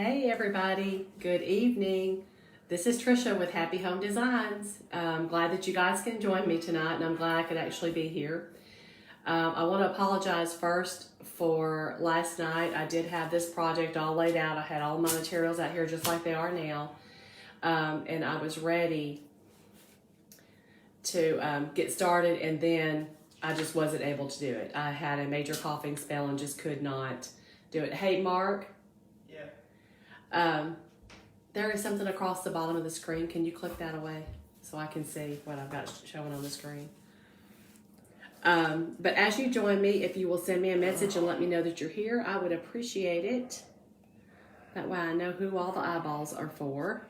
Hey everybody, good evening. This is Trisha with Happy Home Designs. I'm glad that you guys can join me tonight, and I'm glad I could actually be here. I want to apologize first for last night. I did have this project all laid out. I had all my materials out here just like they are now, and I was ready to get started, and then I just wasn't able to do it. I had a major coughing spell and just could not do it. Hey Mark. There is something across the bottom of the screen. Can you click that away so I can see what I've got showing on the screen? But as you join me, if you will send me a message and let me know that you're here, I would appreciate it. That way I know who all the eyeballs are for.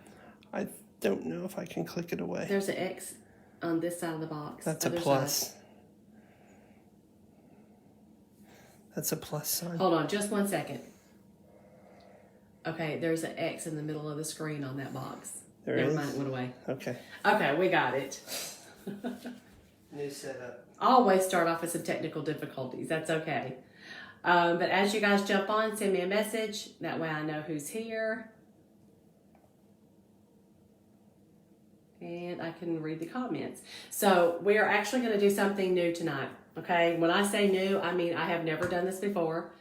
I don't know if I can click it away. There's an X on this side of the box. That's a plus. Side. That's a plus sign. Hold on, just 1 second. Okay, there's an X in the middle of the screen on that box. Never mind, it went away. Okay. Okay, we got it. New setup. Always start off with some technical difficulties. That's okay. But as you guys jump on, send me a message. That way I know who's here. And I can read the comments. So we are actually going to do something new tonight. Okay, when I say new, I mean I have never done this before.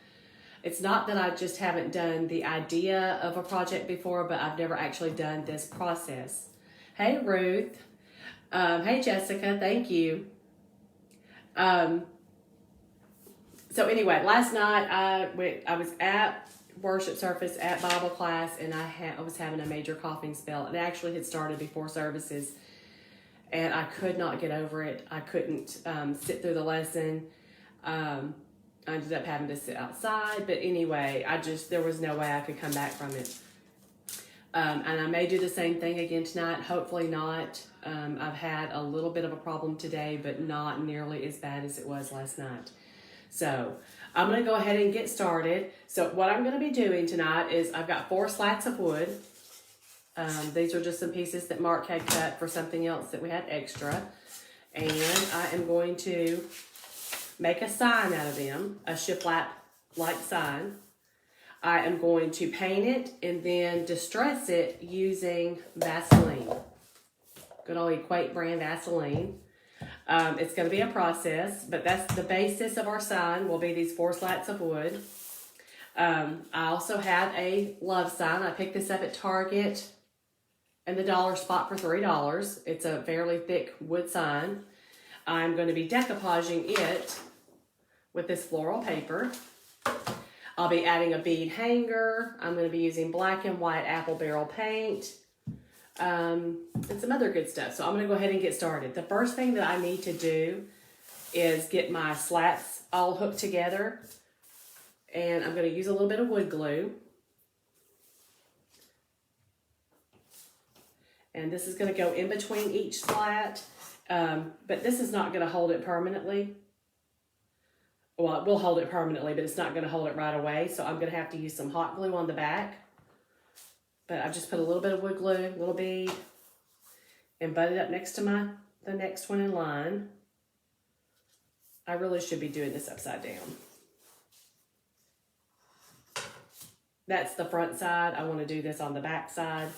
It's not that I just haven't done the idea of a project before, but I've never actually done this process. Hey, Ruth. Hey, Jessica. Thank you. So anyway, last night I was at worship service at Bible class, and I was having a major coughing spell. It actually had started before services, and I could not get over it. I couldn't sit through the lesson. I ended up having to sit outside, but anyway, there was no way I could come back from it. And I may do the same thing again tonight, hopefully not. I've had a little bit of a problem today, but not nearly as bad as it was last night. So I'm going to go ahead and get started. So what I'm going to be doing tonight is I've got 4 slats of wood. These are just some pieces that Mark had cut for something else that we had extra. And I am going to make a sign out of them, a shiplap-like sign. I am going to paint it and then distress it using Vaseline. Good old Equate brand Vaseline. It's going to be a process, but that's the basis of our sign will be these 4 slats of wood. I also have a love sign. I picked this up at Target in the dollar spot for $3. It's a fairly thick wood sign. I'm going to be decoupaging it with this floral paper. I'll be adding a bead hanger. I'm going to be using black and white apple barrel paint and some other good stuff. So I'm going to go ahead and get started. The first thing that I need to do is get my slats all hooked together, and I'm going to use a little bit of wood glue. And this is going to go in between each slat, but this is not going to hold it permanently. Well, it will hold it permanently, but it's not going to hold it right away. So I'm going to have to use some hot glue on the back. But I've just put a little bit of wood glue, a little bead, and butt it up next to the next one in line. I really should be doing this upside down. That's the front side. I want to do this on the back side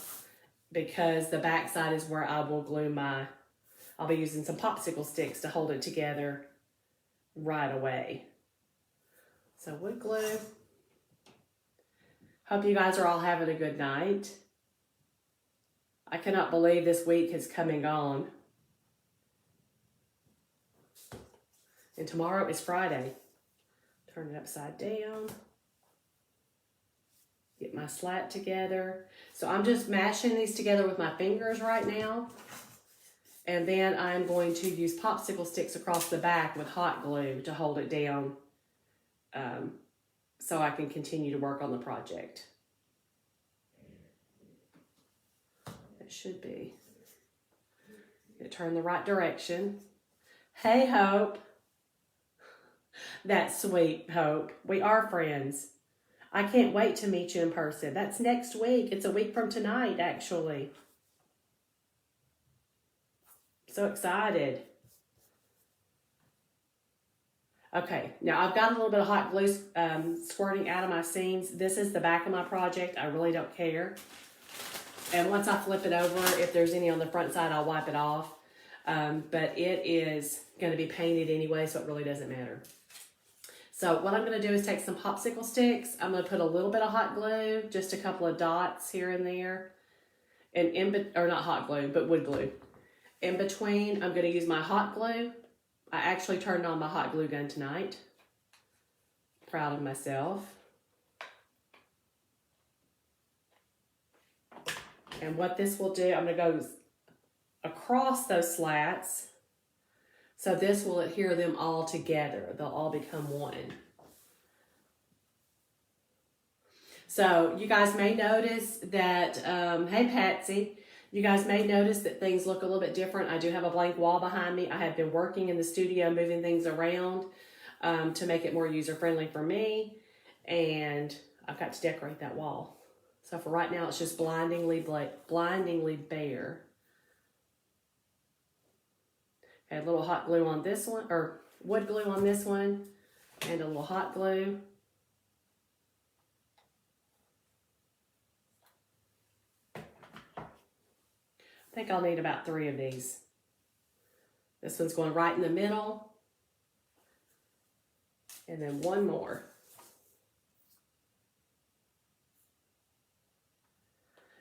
because the back side is where I will glue I'll be using some popsicle sticks to hold it together right away. So wood glue. Hope you guys are all having a good night. I cannot believe this week has come and gone. And tomorrow is Friday. Turn it upside down. Get my slat together. So I'm just mashing these together with my fingers right now. And then I'm going to use popsicle sticks across the back with hot glue to hold it down so I can continue to work on the project. It should be. Turn the right direction. Hey, Hope. That's sweet, Hope. We are friends. I can't wait to meet you in person. That's next week. It's a week from tonight, actually. So excited. Okay, now I've got a little bit of hot glue squirting out of my seams. This is the back of my project. I really don't care. And once I flip it over, if there's any on the front side, I'll wipe it off. But it is going to be painted anyway, so it really doesn't matter. So what I'm going to do is take some popsicle sticks. I'm going to put a little bit of hot glue, just a couple of dots here and there. And or not hot glue, but wood glue. In between, I'm going to use my hot glue. I actually turned on my hot glue gun tonight. Proud of myself. And what this will do, I'm going to go across those slats. So this will adhere them all together. They'll all become one. So you guys may notice that, hey Patsy, you guys may notice that things look a little bit different. I do have a blank wall behind me. I have been working in the studio, moving things around to make it more user-friendly for me. And I've got to decorate that wall. So for right now, it's just blindingly bare. Add a little hot glue on this one, or wood glue on this one, and a little hot glue. I think I'll need about 3 of these. This one's going right in the middle. And then one more.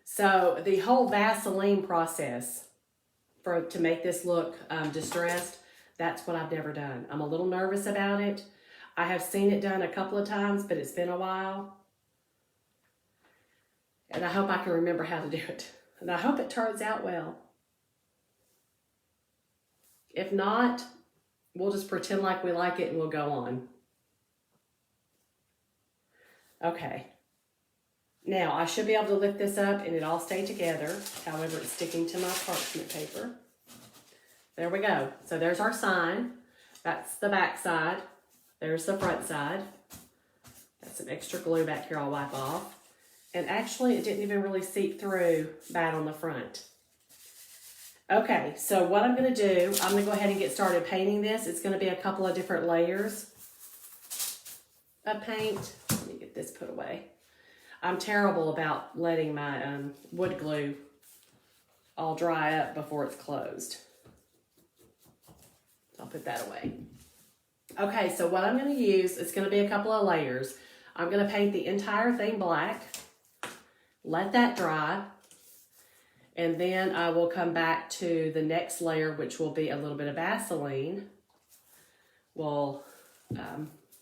So the whole Vaseline process to make this look distressed, that's what I've never done. I'm a little nervous about it. I have seen it done a couple of times, but it's been a while. And I hope I can remember how to do it. And I hope it turns out well. If not, we'll just pretend like we like it and we'll go on. Okay. Now, I should be able to lift this up and it all stay together. However, it's sticking to my parchment paper. There we go. So there's our sign. That's the back side. There's the front side. Got some extra glue back here I'll wipe off. And actually, it didn't even really seep through bad on the front. Okay, so what I'm going to do, I'm going to go ahead and get started painting this. It's going to be a couple of different layers of paint. Let me get this put away. I'm terrible about letting my wood glue all dry up before it's closed. So I'll put that away. Okay, so what I'm going to use, it's going to be a couple of layers. I'm going to paint the entire thing black. Let that dry. And then I will come back to the next layer, which will be a little bit of Vaseline. We'll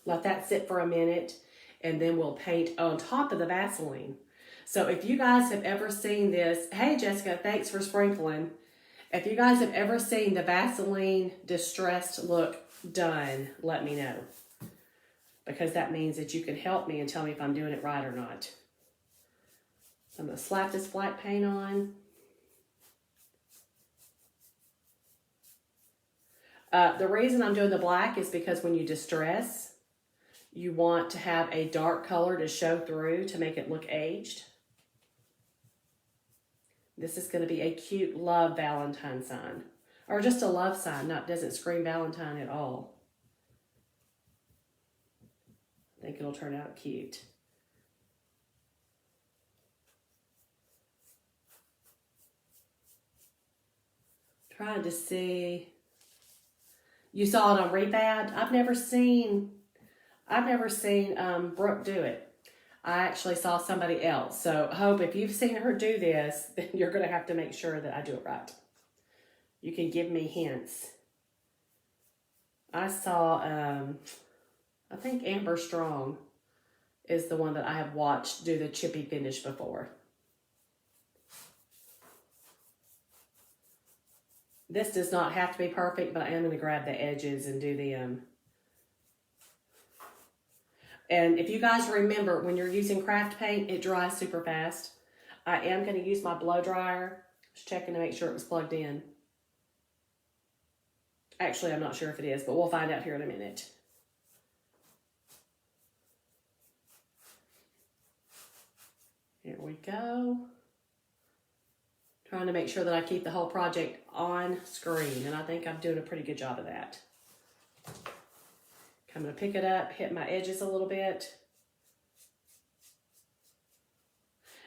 let that sit for a minute, and then we'll paint on top of the Vaseline. So if you guys have ever seen this, hey Jessica, thanks for sprinkling. If you guys have ever seen the Vaseline distressed look done, let me know. Because that means that you can help me and tell me if I'm doing it right or not. I'm going to slap this black paint on. The reason I'm doing the black is because when you distress, you want to have a dark color to show through to make it look aged. This is going to be a cute love Valentine sign. Or just a love sign, doesn't scream Valentine at all. I think it'll turn out cute. Trying to see. You saw it on Rebad. I've never seen Brooke do it. I actually saw somebody else. So Hope, if you've seen her do this, then you're going to have to make sure that I do it right. You can give me hints. I saw, I think Amber Strong is the one that I have watched do the Chippy finish before. This does not have to be perfect, but I am going to grab the edges and do the, and if you guys remember, when you're using craft paint, it dries super fast. I am going to use my blow dryer. Just checking to make sure it was plugged in. Actually, I'm not sure if it is, but we'll find out here in a minute. Here we go. Trying to make sure that I keep the whole project on screen, and I think I'm doing a pretty good job of that. I'm going to pick it up, hit my edges a little bit.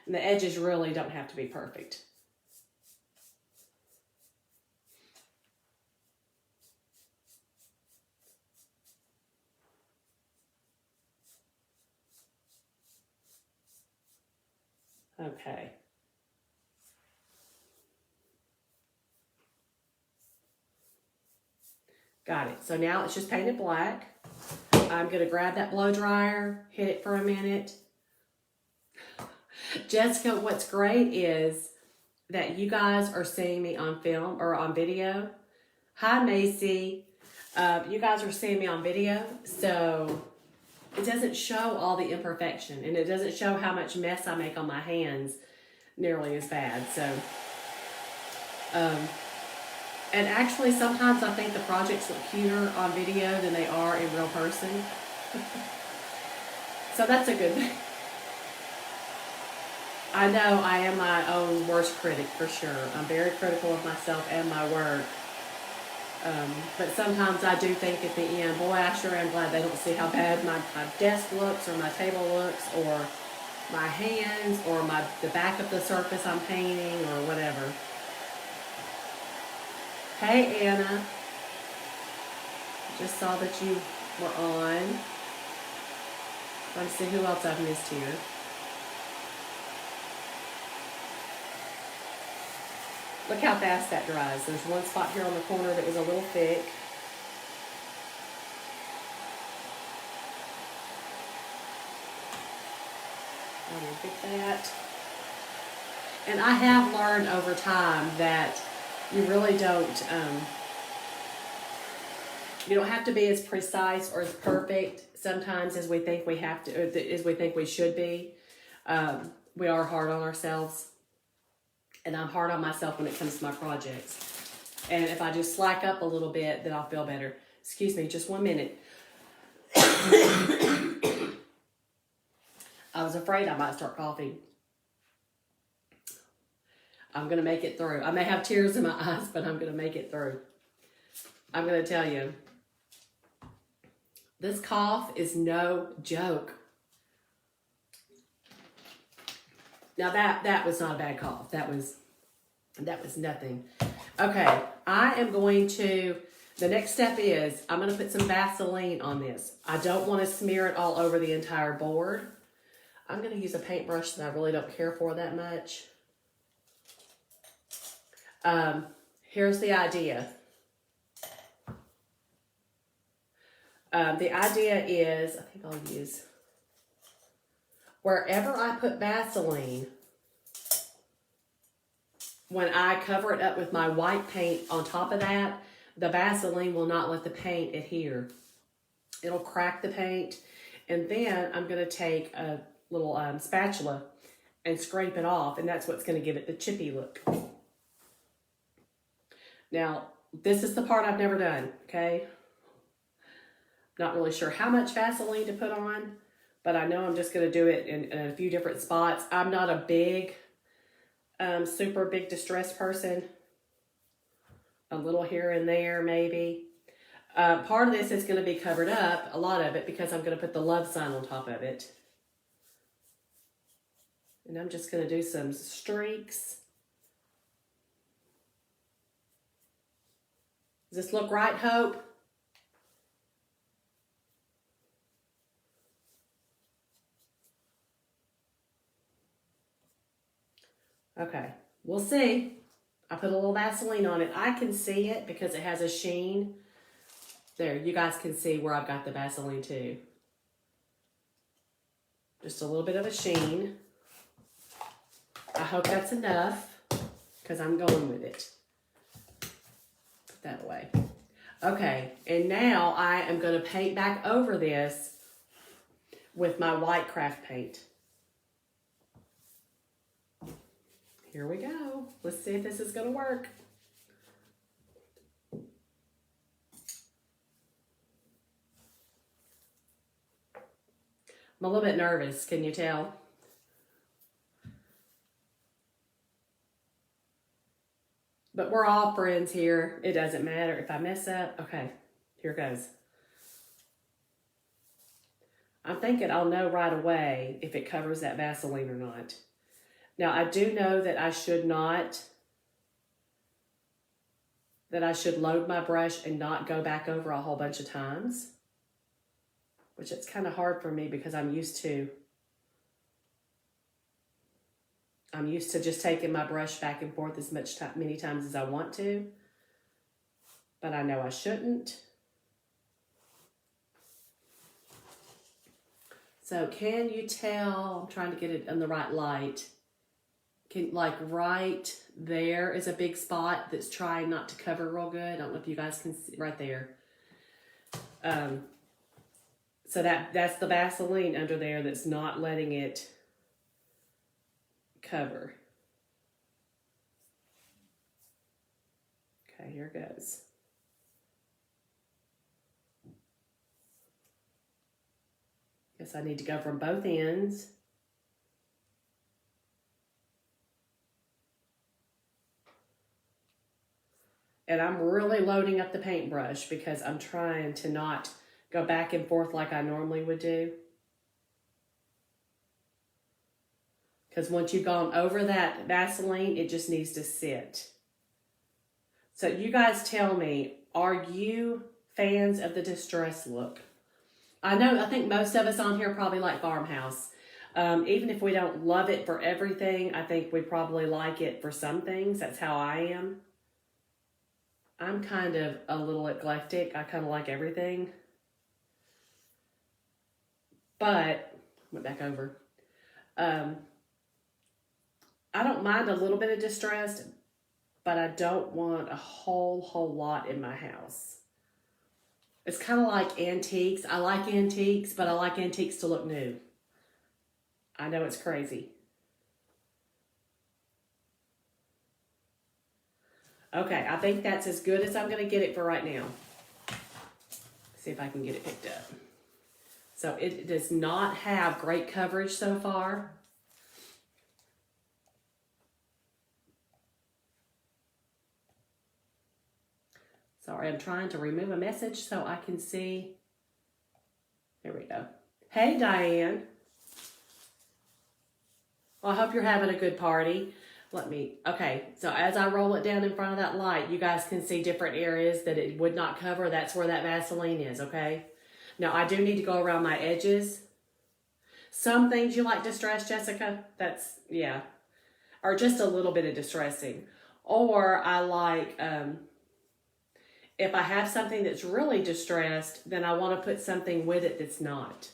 And the edges really don't have to be perfect. Okay. Got it. So now it's just painted black. I'm going to grab that blow dryer, hit it for a minute. Jessica, what's great is that you guys are seeing me on film or on video. Hi, Macy. You guys are seeing me on video, so it doesn't show all the imperfection, and it doesn't show how much mess I make on my hands nearly as bad. So, and actually sometimes I think the projects look cuter on video than they are in real person. So that's a good thing. I know I am my own worst critic for sure. I'm very critical of myself and my work. But sometimes I do think at the end, boy, I sure am glad they don't see how bad my desk looks or my table looks or my hands or the back of the surface I'm painting or whatever. Hey, Anna. Just saw that you were on. Let's see who else I've missed here. Look how fast that dries. There's one spot here on the corner that was a little thick. I'm going to get that. And I have learned over time that you really don't, you don't have to be as precise or as perfect sometimes as we think we have to, or as we think we should be. We are hard on ourselves. And I'm hard on myself when it comes to my projects. And if I just slack up a little bit, then I'll feel better. Excuse me, just 1 minute. I was afraid I might start coughing. I'm going to make it through. I may have tears in my eyes, but I'm going to make it through. I'm going to tell you, this cough is no joke. Now that was not a bad cough. That was nothing. Okay, I am going to, the next step is, I'm going to put some Vaseline on this. I don't want to smear it all over the entire board. I'm going to use a paintbrush that I really don't care for that much. Here's the idea. The idea is, I think I'll use, wherever I put Vaseline, when I cover it up with my white paint on top of that, the Vaseline will not let the paint adhere. It'll crack the paint. And then I'm going to take a little spatula and scrape it off, and that's what's going to give it the chippy look. Now, this is the part I've never done, okay? Not really sure how much Vaseline to put on, but I know I'm just going to do it in a few different spots. I'm not a big, super big distressed person. A little here and there, maybe. Part of this is going to be covered up, a lot of it, because I'm going to put the love sign on top of it. And I'm just going to do some streaks. Does this look right, Hope? Okay, we'll see. I put a little Vaseline on it. I can see it because it has a sheen. There, you guys can see where I've got the Vaseline too. Just a little bit of a sheen. I hope that's enough because I'm going with it. Put that away. Okay, and now I am going to paint back over this with my white craft paint. Here we go. Let's see if this is going to work. I'm a little bit nervous, can you tell? But we're all friends here. It doesn't matter if I mess up. Okay, here goes. I'm thinking I'll know right away if it covers that Vaseline or not. Now, I do know that I should load my brush and not go back over a whole bunch of times, which it's kind of hard for me because I'm used to just taking my brush back and forth as many times as I want to, but I know I shouldn't. So can you tell, I'm trying to get it in the right light. Like right there is a big spot that's trying not to cover real good. I don't know if you guys can see right there. So that's the Vaseline under there that's not letting it cover. Okay, here goes. Guess I need to go from both ends. And I'm really loading up the paintbrush because I'm trying to not go back and forth like I normally would do. Because once you've gone over that Vaseline, it just needs to sit. So you guys tell me, are you fans of the distress look? I think most of us on here probably like farmhouse. Even if we don't love it for everything, I think we probably like it for some things. That's how I am. I'm kind of a little eclectic. I kind of like everything. But, went back over. I don't mind a little bit of distressed, but I don't want a whole lot in my house. It's kind of like antiques. I like antiques, but I like antiques to look new. I know it's crazy. Okay, I think that's as good as I'm going to get it for right now. See if I can get it picked up. So it does not have great coverage so far. Sorry, I'm trying to remove a message so I can see. There we go. Hey, Diane. Well, I hope you're having a good party. Okay, so as I roll it down in front of that light, you guys can see different areas that it would not cover. That's where that Vaseline is, okay? Now, I do need to go around my edges. Some things you like distress, Jessica? Yeah. Or just a little bit of distressing. Or I like, if I have something that's really distressed, then I want to put something with it that's not.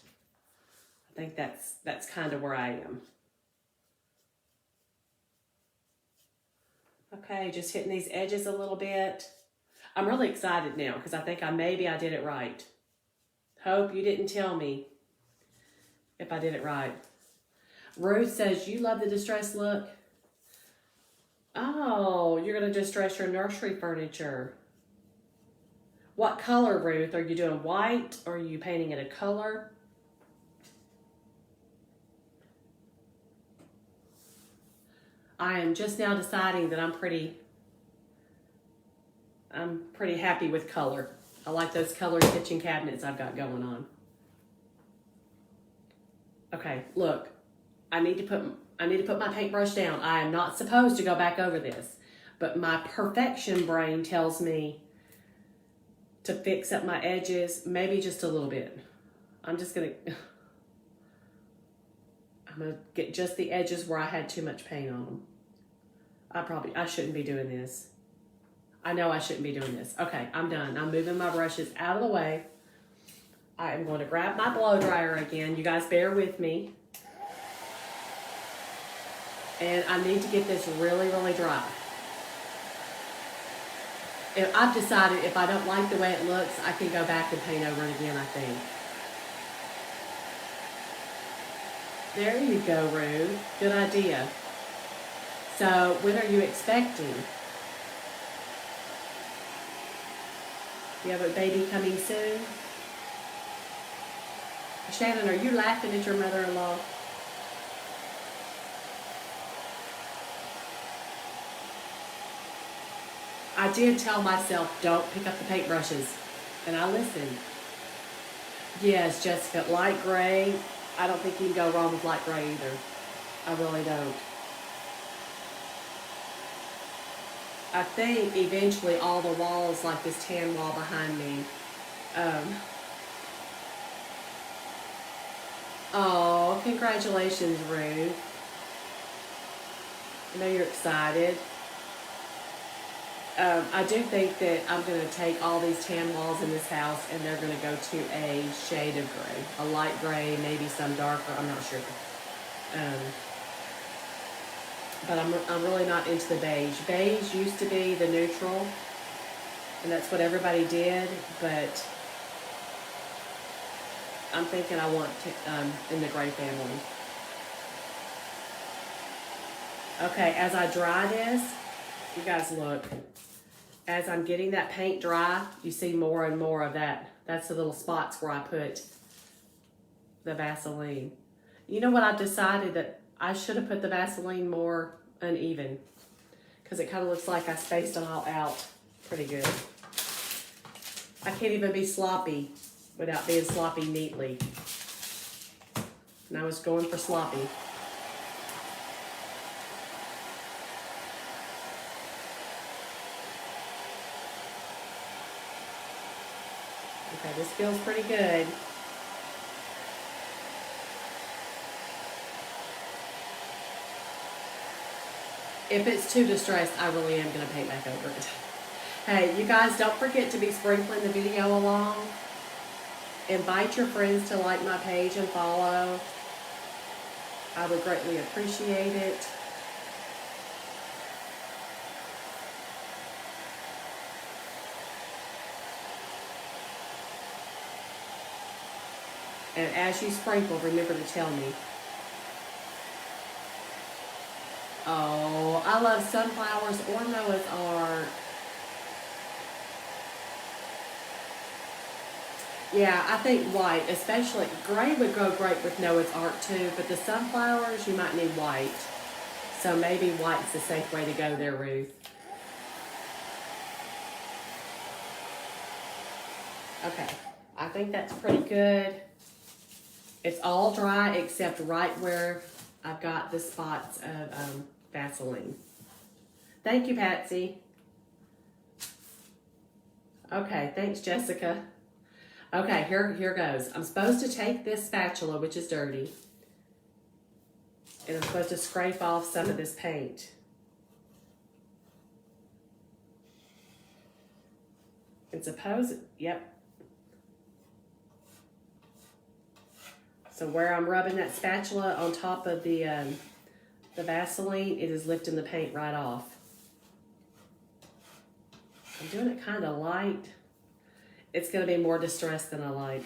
I think that's kind of where I am. Okay, just hitting these edges a little bit. I'm really excited now because I think maybe I did it right. Hope you didn't tell me if I did it right. Ruth says, you love the distress look? Oh, you're going to distress your nursery furniture. What color, Ruth? Are you doing white or are you painting it a color? I am just now deciding that I'm pretty happy with color. I like those colored kitchen cabinets I've got going on. Okay, look, I need to put my paintbrush down. I am not supposed to go back over this, but my perfection brain tells me to fix up my edges, maybe just a little bit. I'm gonna get just the edges where I had too much paint on them. I shouldn't be doing this. I know I shouldn't be doing this. Okay, I'm done. I'm moving my brushes out of the way. I am going to grab my blow dryer again. You guys bear with me. And I need to get this really, really dry. I've decided if I don't like the way it looks, I can go back and paint over it again, I think. There you go, Rue. Good idea. So, when are you expecting? You have a baby coming soon? Shannon, are you laughing at your mother-in-law? I did tell myself, don't pick up the paintbrushes, and I listened. Yes, Jessica, light gray. I don't think you can go wrong with light gray either. I really don't. I think eventually all the walls, like this tan wall behind me. Oh, congratulations, Ruth. I know you're excited. I do think that I'm going to take all these tan walls in this house and they're going to go to a shade of gray. A light gray, maybe some darker, I'm not sure. But I'm really not into the beige. Beige used to be the neutral, and that's what everybody did, but I'm thinking I want to, in the gray family. Okay, as I dry this, you guys look. As I'm getting that paint dry, you see more and more of that. That's the little spots where I put the Vaseline. You know what, I've decided that I should have put the Vaseline more uneven because it kind of looks like I spaced them all out pretty good. I can't even be sloppy without being sloppy neatly. And I was going for sloppy. Okay, this feels pretty good. If it's too distressed, I really am going to paint back over it. Hey, you guys, don't forget to be sprinkling the video along. Invite your friends to like my page and follow. I would greatly appreciate it. And as you sprinkle, remember to tell me. Oh, I love sunflowers or Noah's Ark. Yeah, I think white, especially gray would go great with Noah's Ark too, but the sunflowers, you might need white. So maybe white's the safe way to go there, Ruth. Okay, I think that's pretty good. It's all dry except right where I've got the spots of Vaseline. Thank you, Patsy. Okay, thanks, Jessica. Okay, here goes. I'm supposed to take this spatula, which is dirty, and I'm supposed to scrape off some of this paint. And yep. So where I'm rubbing that spatula on top of the Vaseline, it is lifting the paint right off. I'm doing it kind of light. It's going to be more distressed than I like.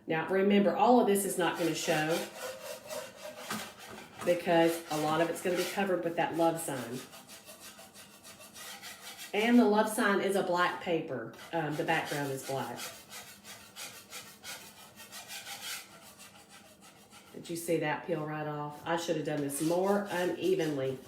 Now remember, all of this is not going to show because a lot of it's going to be covered with that love sign. And the love sign is a black paper. The background is black. Did you see that peel right off? I should have done this more unevenly.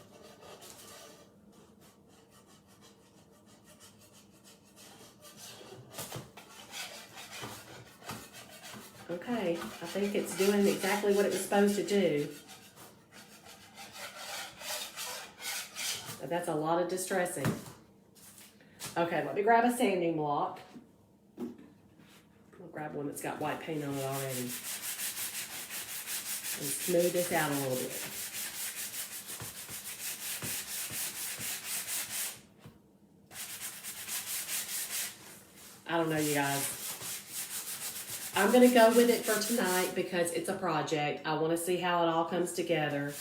Okay, I think it's doing exactly what it was supposed to do. But that's a lot of distressing. Okay, let me grab a sanding block. I'll grab one that's got white paint on it already. And smooth this out a little bit. I don't know, you guys. I'm going to go with it for tonight because it's a project. I want to see how it all comes together.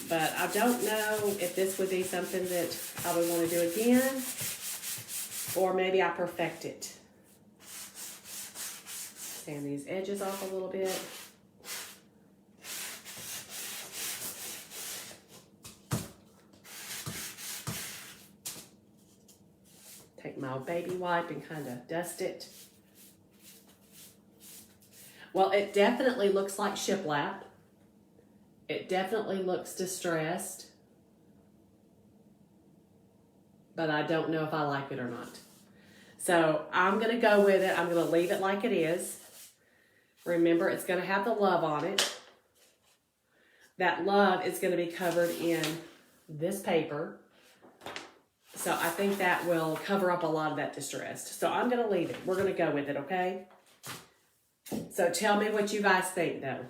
But I don't know if this would be something that I would want to do again, or maybe I perfect it. Sand these edges off a little bit. Take my baby wipe and kind of dust it. Well, it definitely looks like shiplap. It definitely looks distressed, but I don't know if I like it or not. So I'm going to go with it. I'm going to leave it like it is. Remember, it's going to have the love on it. That love is going to be covered in this paper. So I think that will cover up a lot of that distressed. So I'm going to leave it. We're going to go with it, okay? So tell me what you guys think, though.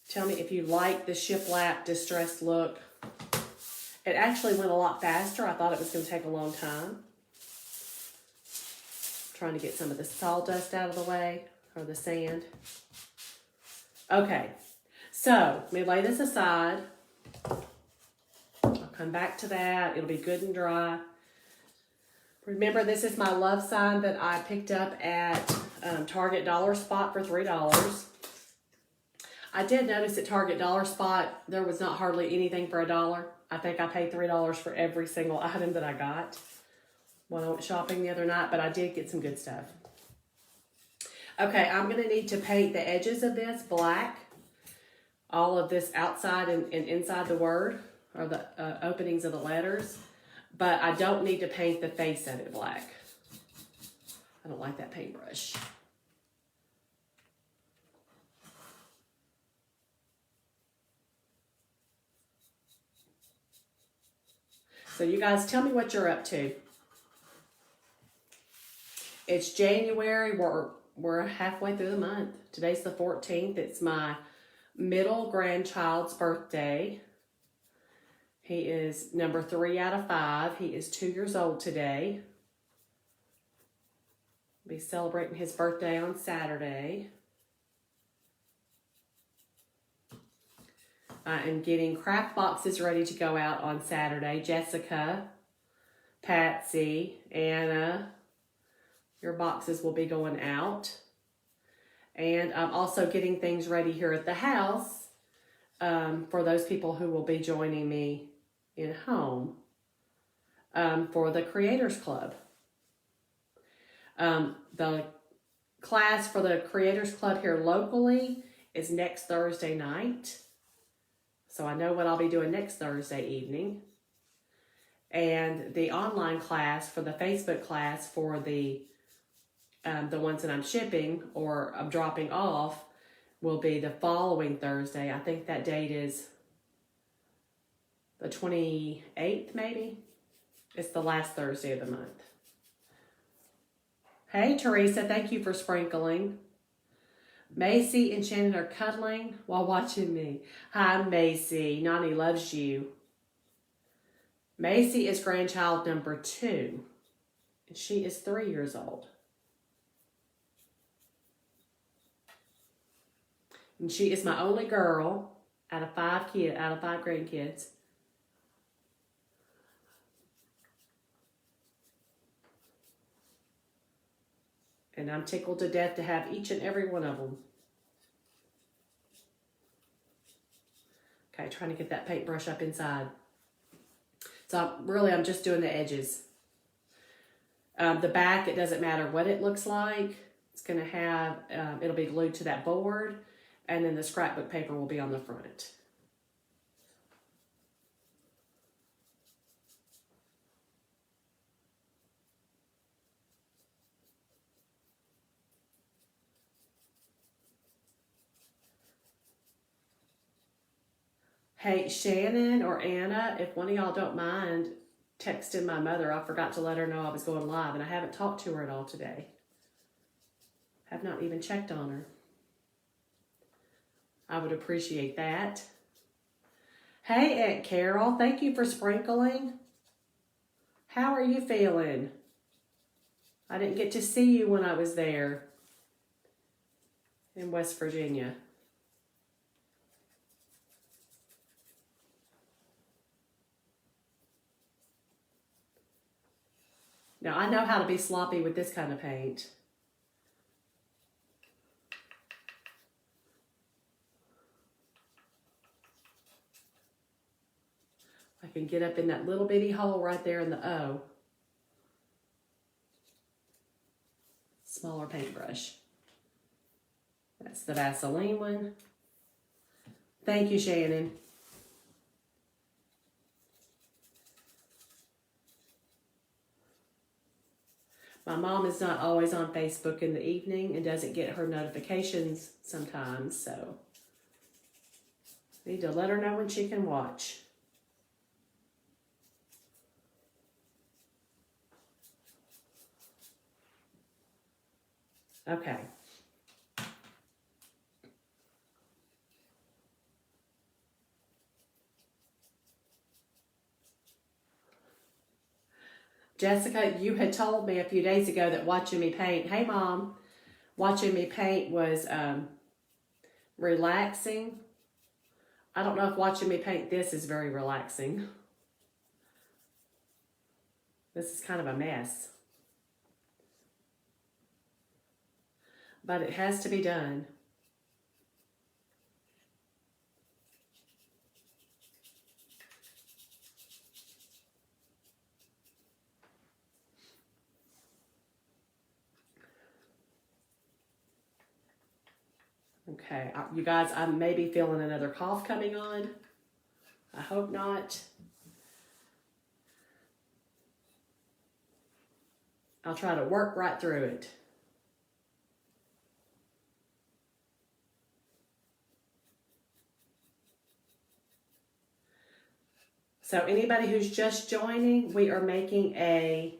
Tell me if you like the shiplap distressed look. It actually went a lot faster. I thought it was going to take a long time. Trying to get some of the sawdust out of the way, or the sand. Okay, so let me lay this aside. I'll come back to that. It'll be good and dry. Remember, this is my love sign that I picked up at Target Dollar Spot for $3. I did notice at Target Dollar Spot, there was not hardly anything for $1. I think I paid $3 for every single item that I got when I went shopping the other night, but I did get some good stuff. Okay, I'm going to need to paint the edges of this black. All of this outside and inside the word, or the openings of the letters. But I don't need to paint the face of it black. I don't like that paintbrush. So you guys tell me what you're up to. It's January. We're halfway through the month. Today's the 14th. It's my middle grandchild's birthday. He is number 3 out of 5. He is 2 years old today. Be celebrating his birthday on Saturday. I am getting craft boxes ready to go out on Saturday. Jessica, Patsy, Anna, your boxes will be going out. And I'm also getting things ready here at the house for those people who will be joining me in home for the Creators Club. The class for the Creators Club here locally is next Thursday night. So I know what I'll be doing next Thursday evening. And the online class for the Facebook class for the ones that I'm shipping or I'm dropping off will be the following Thursday. I think that date is the 28th, maybe. It's the last Thursday of the month. Hey, Teresa, thank you for sprinkling. Macy and Shannon are cuddling while watching me. Hi, Macy. Nani loves you. Macy is grandchild number 2. And she is 3 years old. And she is my only girl out of 5 grandkids. And I'm tickled to death to have each and every one of them. Okay, trying to get that paintbrush up inside. So I'm just doing the edges. The back, it doesn't matter what it looks like. It's going to have, it'll be glued to that board. And then the scrapbook paper will be on the front. Hey, Shannon or Anna, if one of y'all don't mind texting my mother, I forgot to let her know I was going live, and I haven't talked to her at all today. Have not even checked on her. I would appreciate that. Hey, Aunt Carol, thank you for sprinkling. How are you feeling? I didn't get to see you when I was there in West Virginia. Now, I know how to be sloppy with this kind of paint. I can get up in that little bitty hole right there in the O. Smaller paintbrush. That's the Vaseline one. Thank you, Shannon. My mom is not always on Facebook in the evening and doesn't get her notifications sometimes, so need to let her know when she can watch. Okay. Jessica, you had told me a few days ago that watching me paint, hey Mom, watching me paint was relaxing. I don't know if watching me paint this is very relaxing. This is kind of a mess. But it has to be done. Okay, you guys, I may be feeling another cough coming on. I hope not. I'll try to work right through it. So anybody who's just joining, we are making a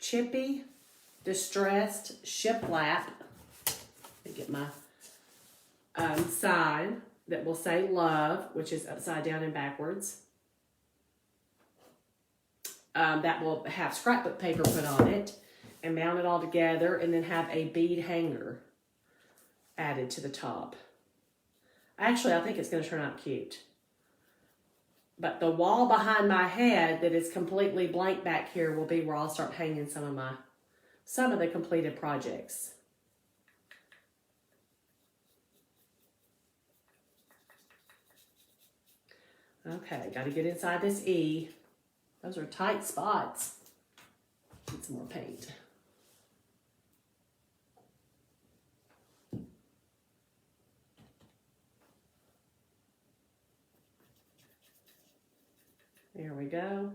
Chippy distressed shiplap. Let me get my sign that will say love, which is upside down and backwards. That will have scrapbook paper put on it and mount it all together, and then have a bead hanger added to the top. Actually, I think it's going to turn out cute. But the wall behind my head that is completely blank back here will be where I'll start hanging some of the completed projects. Okay, got to get inside this E. Those are tight spots. Need some more paint. There we go.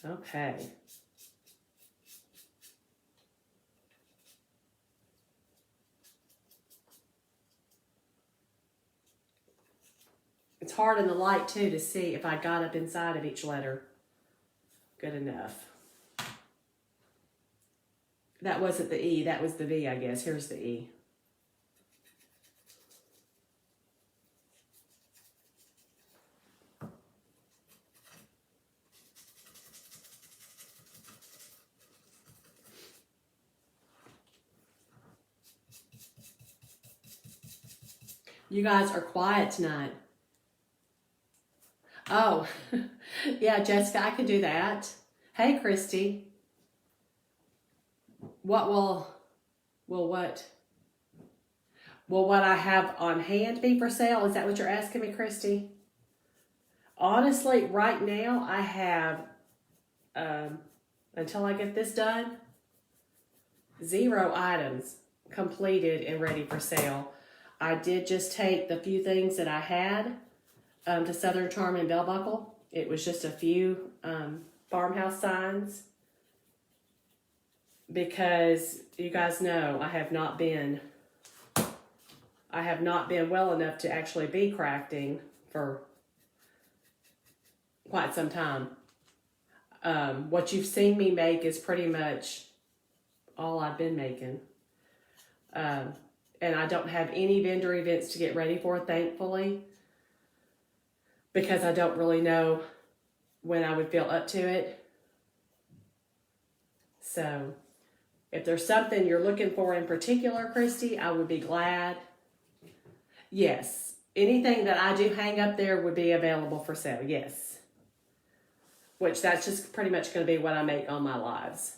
Okay. It's hard in the light too to see if I got up inside of each letter good enough. That wasn't the E, that was the V, I guess. Here's the E. You guys are quiet tonight. Oh, yeah, Jessica, I could do that. Hey, Christy. What will what? Will what I have on hand be for sale? Is that what you're asking me, Christy? Honestly, right now, I have, until I get this done, 0 items completed and ready for sale. I did just take the few things that I had to Southern Charm and Bell Buckle. It was just a few farmhouse signs, because you guys know I have not been well enough to actually be crafting for quite some time. What you've seen me make is pretty much all I've been making. And I don't have any vendor events to get ready for, thankfully, because I don't really know when I would feel up to it. So if there's something you're looking for in particular, Christy, I would be glad. Yes, anything that I do hang up there would be available for sale, yes. Which that's just pretty much going to be what I make on my lives.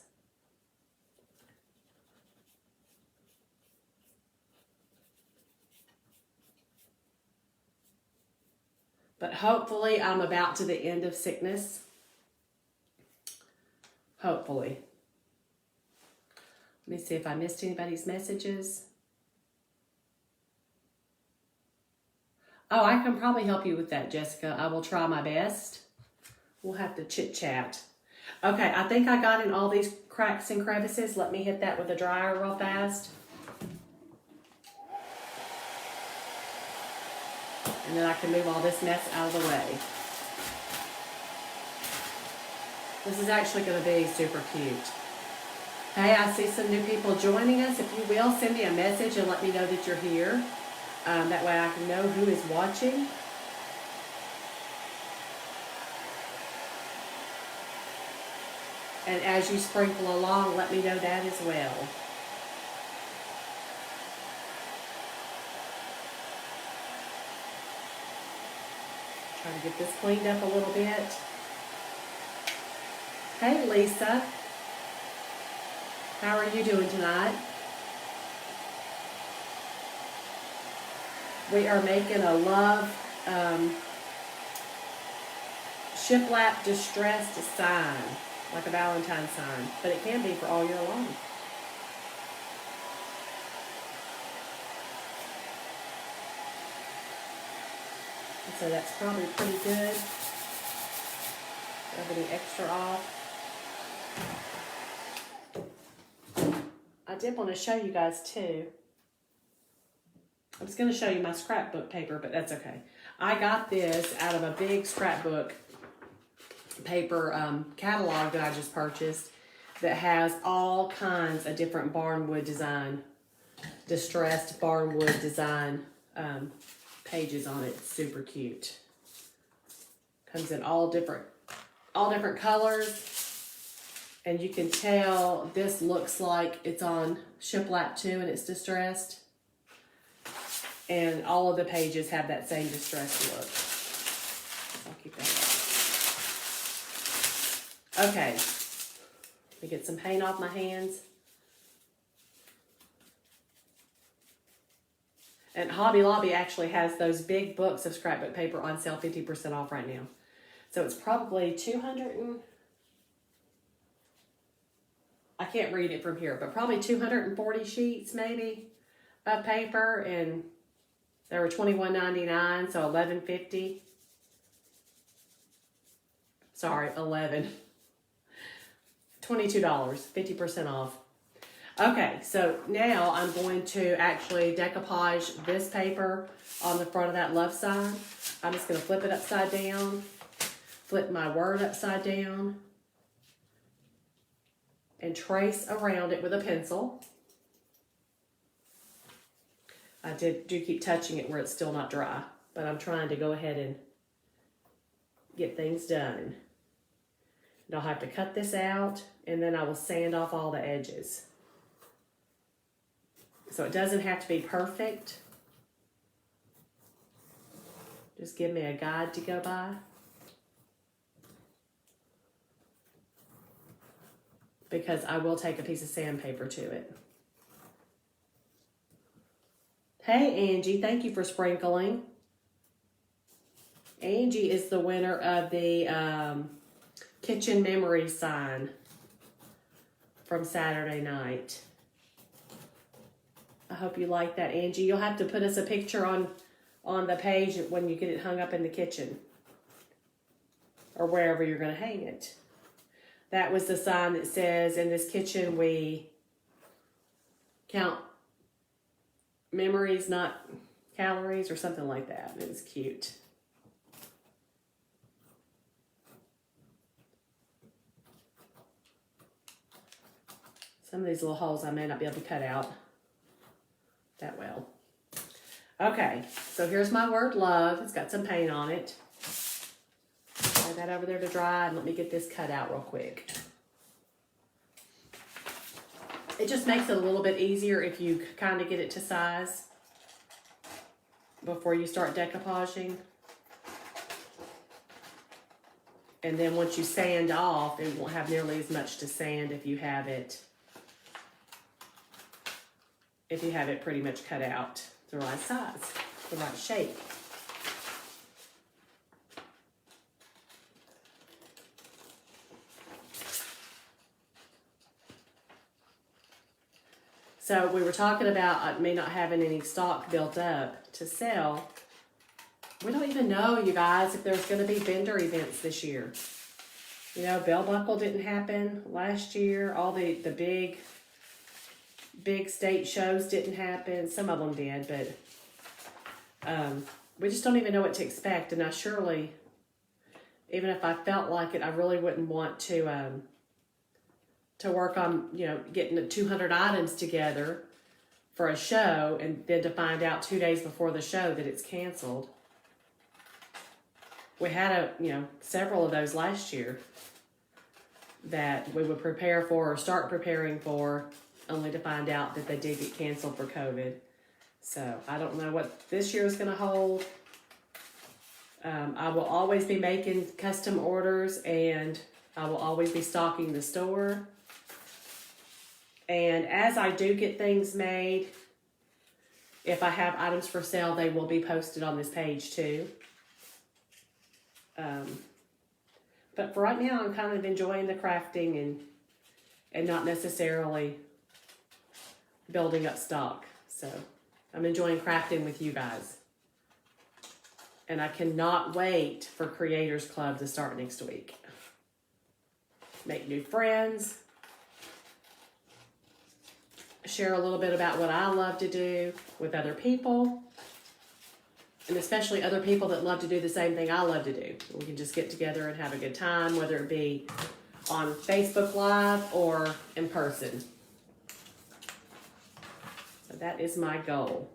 But hopefully I'm about to the end of sickness. Hopefully. Let me see if I missed anybody's messages. Oh, I can probably help you with that, Jessica. I will try my best. We'll have to chit chat. Okay, I think I got in all these cracks and crevices. Let me hit that with a dryer real fast. And then I can move all this mess out of the way. This is actually going to be super cute. Hey, I see some new people joining us. If you will, send me a message and let me know that you're here. That way I can know who is watching. And as you sprinkle along, let me know that as well. Try to get this cleaned up a little bit. Hey, Lisa. How are you doing tonight? We are making a love shiplap distressed sign, like a Valentine sign, but it can be for all year long. So that's probably pretty good. Rub any extra off. I did want to show you guys too. I was going to show you my scrapbook paper, but that's okay. I got this out of a big scrapbook paper catalog that I just purchased that has all kinds of different barnwood design, distressed barnwood design pages on it. It's super cute. Comes in all different colors. And you can tell this looks like it's on shiplap too, and it's distressed. And all of the pages have that same distressed look. I'll keep that up. Okay. Let me get some paint off my hands. And Hobby Lobby actually has those big books of scrapbook paper on sale 50% off right now. So it's probably 200 and... I can't read it from here, but probably 240 sheets maybe of paper, and they were $21.99, so $11.50. Sorry, $11. $22, 50% off. Okay, so now I'm going to actually decoupage this paper on the front of that love sign. I'm just going to flip it upside down, flip my word upside down, and trace around it with a pencil. I do keep touching it where it's still not dry, but I'm trying to go ahead and get things done. And I'll have to cut this out, and then I will sand off all the edges. So it doesn't have to be perfect. Just give me a guide to go by. Because I will take a piece of sandpaper to it. Hey, Angie, thank you for sprinkling. Angie is the winner of the kitchen memory sign from Saturday night. I hope you like that, Angie. You'll have to put us a picture on the page when you get it hung up in the kitchen or wherever you're going to hang it. That was the sign that says, in this kitchen we count memories, not calories, or something like that. It was cute. Some of these little holes I may not be able to cut out that well. Okay, so here's my word love. It's got some paint on it. Lay that over there to dry, and let me get this cut out real quick. It just makes it a little bit easier if you kind of get it to size before you start decoupaging. And then once you sand off, it won't have nearly as much to sand if you have it pretty much cut out the right size, the right shape. So we were talking about me not having any stock built up to sell. We don't even know, you guys, if there's going to be vendor events this year. You know, Bell Buckle didn't happen last year. All the big state shows didn't happen. Some of them did, but we just don't even know what to expect. And I surely, even if I felt like it, I really wouldn't want to work on, you know, getting the 200 items together for a show and then to find out 2 days before the show that it's canceled. We had several of those last year that we would prepare for or start preparing for, only to find out that they did get canceled for COVID. So I don't know what this year is going to hold. I will always be making custom orders, and I will always be stocking the store. And as I do get things made, if I have items for sale, they will be posted on this page too. But for right now, I'm kind of enjoying the crafting and not necessarily building up stock. So I'm enjoying crafting with you guys. And I cannot wait for Creators Club to start next week. Make new friends. Share a little bit about what I love to do with other people. And especially other people that love to do the same thing I love to do. We can just get together and have a good time, whether it be on Facebook Live or in person. So that is my goal.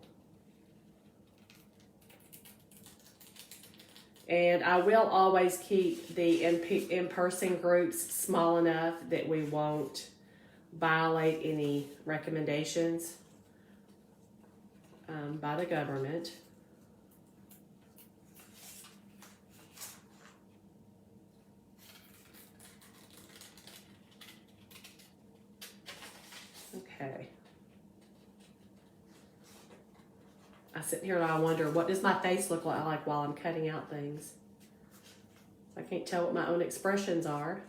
And I will always keep the in-person groups small enough that we won't violate any recommendations by the government. Okay. I sit here and I wonder, what does my face look like while I'm cutting out things? I can't tell what my own expressions are.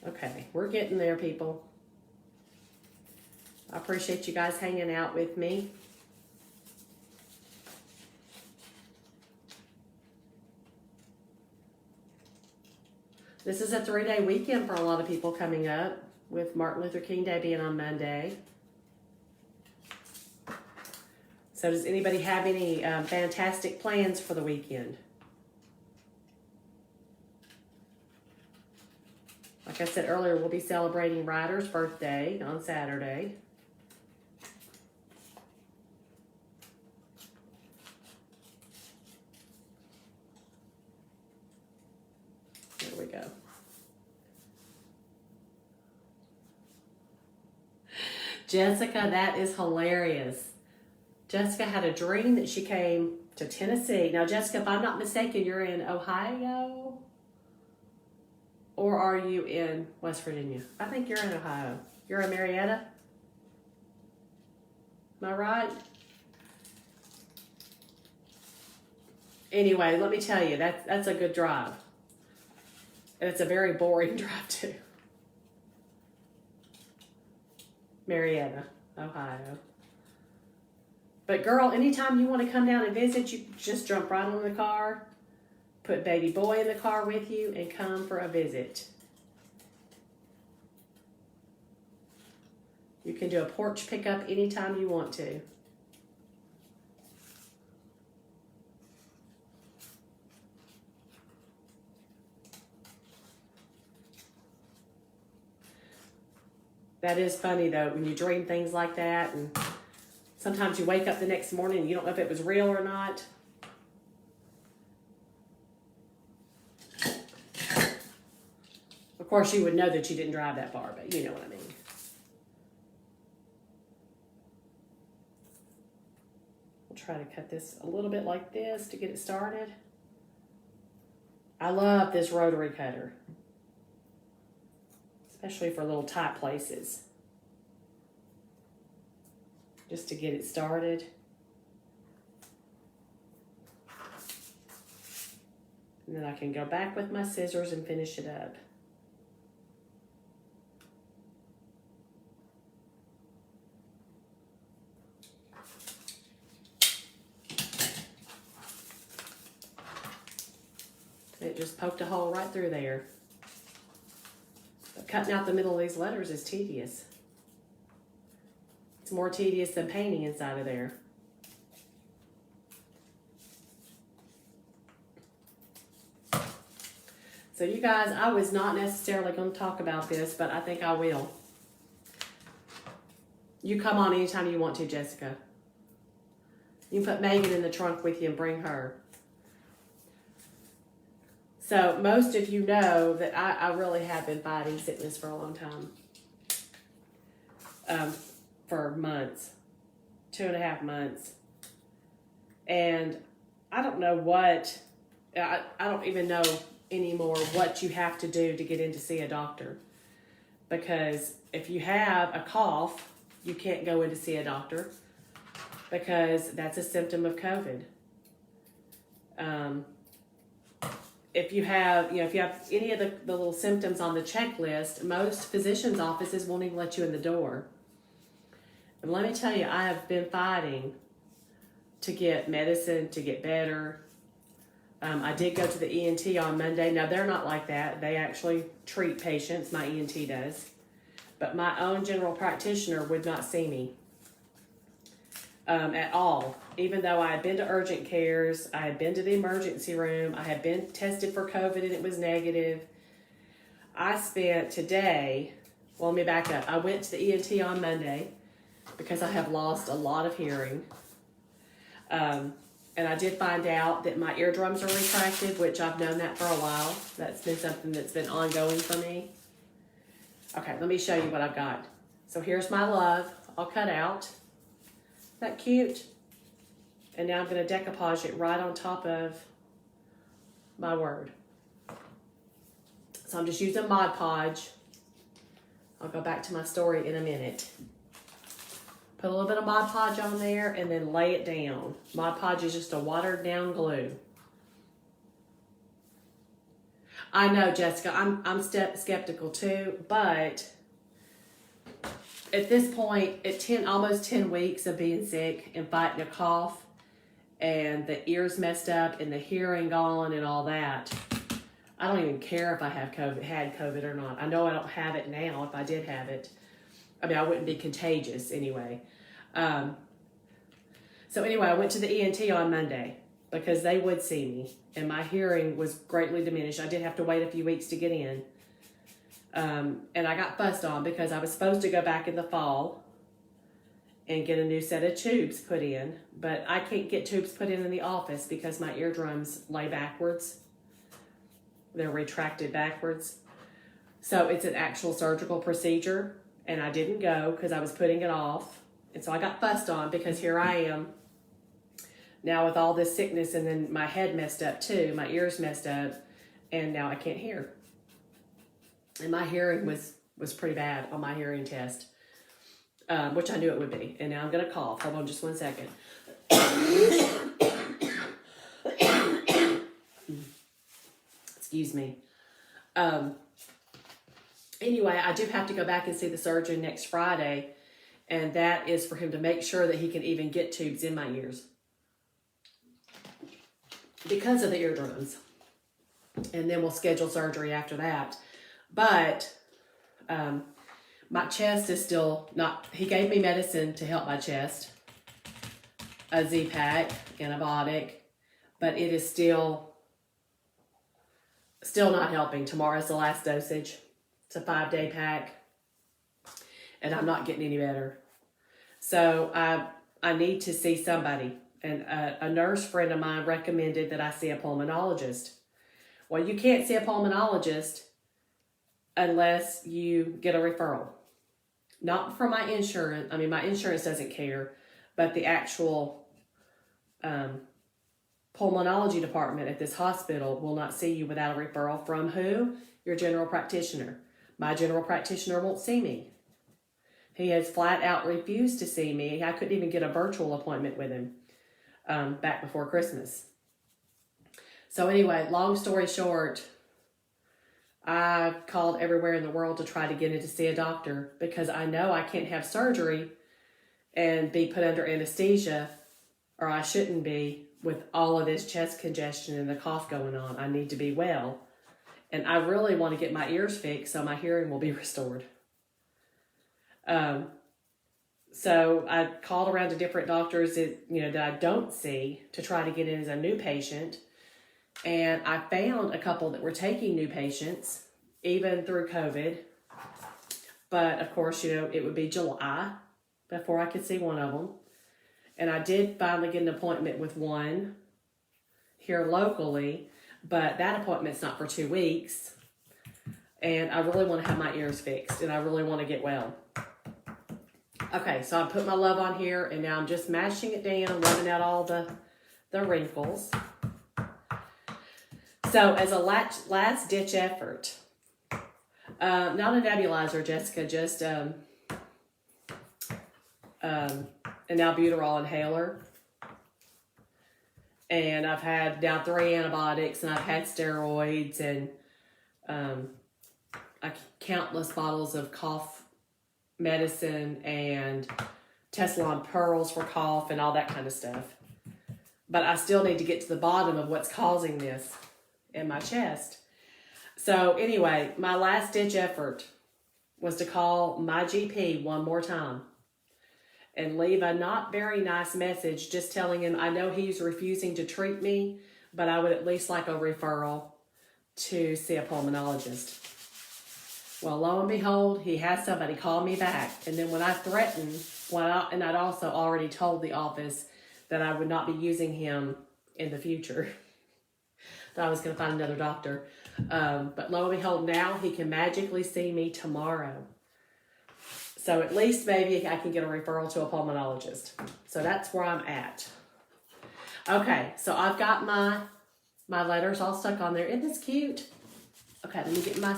Okay, we're getting there, people. I appreciate you guys hanging out with me. This is a 3-day weekend for a lot of people coming up, with Martin Luther King Day being on Monday. So does anybody have any fantastic plans for the weekend? Like I said earlier, we'll be celebrating Ryder's birthday on Saturday. There we go. Jessica, that is hilarious. Jessica had a dream that she came to Tennessee. Now, Jessica, if I'm not mistaken, you're in Ohio? Or are you in West Virginia? I think you're in Ohio. You're in Marietta? Am I right? Anyway, let me tell you, that's a good drive. And it's a very boring drive, too. Marietta, Ohio. But girl, anytime you want to come down and visit, you just jump right on the car, put baby boy in the car with you, and come for a visit. You can do a porch pickup anytime you want to. That is funny though, when you dream things like that, and sometimes you wake up the next morning and you don't know if it was real or not. Of course, you would know that you didn't drive that far, but you know what I mean. We'll try to cut this a little bit like this to get it started. I love this rotary cutter, especially for little tight places. just to get it started. And then I can go back with my scissors and finish it up. It just poked a hole right through there. But cutting out the middle of these letters is tedious. It's more tedious than painting inside of there. So you guys, I was not necessarily going to talk about this, but I think I will. You come on anytime you want to, Jessica. You can put Megan in the trunk with you and bring her. So most of you know that I really have been fighting sickness for a long time. For months. 2.5 months. And I don't know what, I don't even know anymore what you have to do to get in to see a doctor. Because if you have a cough, you can't go in to see a doctor because that's a symptom of COVID. If you have, if you have any of the little symptoms on the checklist, most physicians' offices won't even let you in the door. And let me tell you, I have been fighting to get medicine, to get better. I did go to the ENT on Monday. Now, they're not like that. They actually treat patients. My ENT does. But my own general practitioner would not see me at all. Even though I had been to urgent cares, I had been to the emergency room, I had been tested for COVID and it was negative. I spent today, well, let me back up. I went to the ENT on Monday because I have lost a lot of hearing. And I did find out that my eardrums are retracted, which I've known that for a while. That's been something that's been ongoing for me. Okay, let me show you what I've got. So here's my love, all cut out. Isn't that cute? And now I'm going to decoupage it right on top of my word. So I'm just using Mod Podge. I'll go back to my story in a minute. Put a little bit of Mod Podge on there and then lay it down. Mod Podge is just a watered down glue. I know, Jessica, I'm skeptical too, but at this point, at almost 10 weeks of being sick and fighting a cough and the ears messed up and the hearing gone and all that, I don't even care if I had COVID or not. I know I don't have it now. If I did have it, I mean, I wouldn't be contagious anyway. So anyway, I went to the ENT on Monday because they would see me and my hearing was greatly diminished. I did have to wait a few weeks to get in. And I got fussed on because I was supposed to go back in the fall and get a new set of tubes put in, but I can't get tubes put in the office because my eardrums lay backwards. They're retracted backwards. So it's an actual surgical procedure, and I didn't go because I was putting it off. And so I got fussed on because here I am now with all this sickness, and then my head messed up too, my ears messed up, and now I can't hear. And my hearing was pretty bad on my hearing test, which I knew it would be. And now I'm going to cough. Hold on just 1 second. Excuse me. Anyway, I do have to go back and see the surgeon next Friday, and that is for him to make sure that he can even get tubes in my ears because of the eardrums. And then we'll schedule surgery after that. But my chest is still not, he gave me medicine to help my chest, a Z-Pack, antibiotic, but it is still not helping. Tomorrow's the last dosage. It's a 5-day pack, and I'm not getting any better. So I need to see somebody, and a nurse friend of mine recommended that I see a pulmonologist. Well, you can't see a pulmonologist unless you get a referral. Not from my insurance. I mean, my insurance doesn't care, but the actual pulmonology department at this hospital will not see you without a referral from who? Your general practitioner. My general practitioner won't see me. He has flat out refused to see me. I couldn't even get a virtual appointment with him back before Christmas. So anyway, long story short, I called everywhere in the world to try to get in to see a doctor because I know I can't have surgery and be put under anesthesia, or I shouldn't be, with all of this chest congestion and the cough going on. I need to be well. And I really want to get my ears fixed so my hearing will be restored. So I called around to different doctors that I don't see to try to get in as a new patient. And I found a couple that were taking new patients, even through COVID. But of course, it would be July before I could see one of them. And I did finally get an appointment with one here locally, but that appointment's not for 2 weeks. And I really want to have my ears fixed, and I really want to get well. Okay, so I put my love on here, and now I'm just mashing it down and rubbing out all the wrinkles. So as a last ditch effort, not a nebulizer, Jessica, just an albuterol inhaler. And I've had now 3 antibiotics, and I've had steroids, and countless bottles of cough medicine and Tessalon pearls for cough and all that kind of stuff. But I still need to get to the bottom of what's causing this in my chest. So anyway, my last ditch effort was to call my GP one more time and leave a not very nice message just telling him I know he's refusing to treat me, but I would at least like a referral to see a pulmonologist. Well, lo and behold, he has somebody call me back. And then when I threatened, and I'd also already told the office that I would not be using him in the future, that I was going to find another doctor. But lo and behold, now he can magically see me tomorrow. So at least maybe I can get a referral to a pulmonologist. So that's where I'm at. Okay, so I've got my letters all stuck on there. Isn't this cute? Okay, let me get my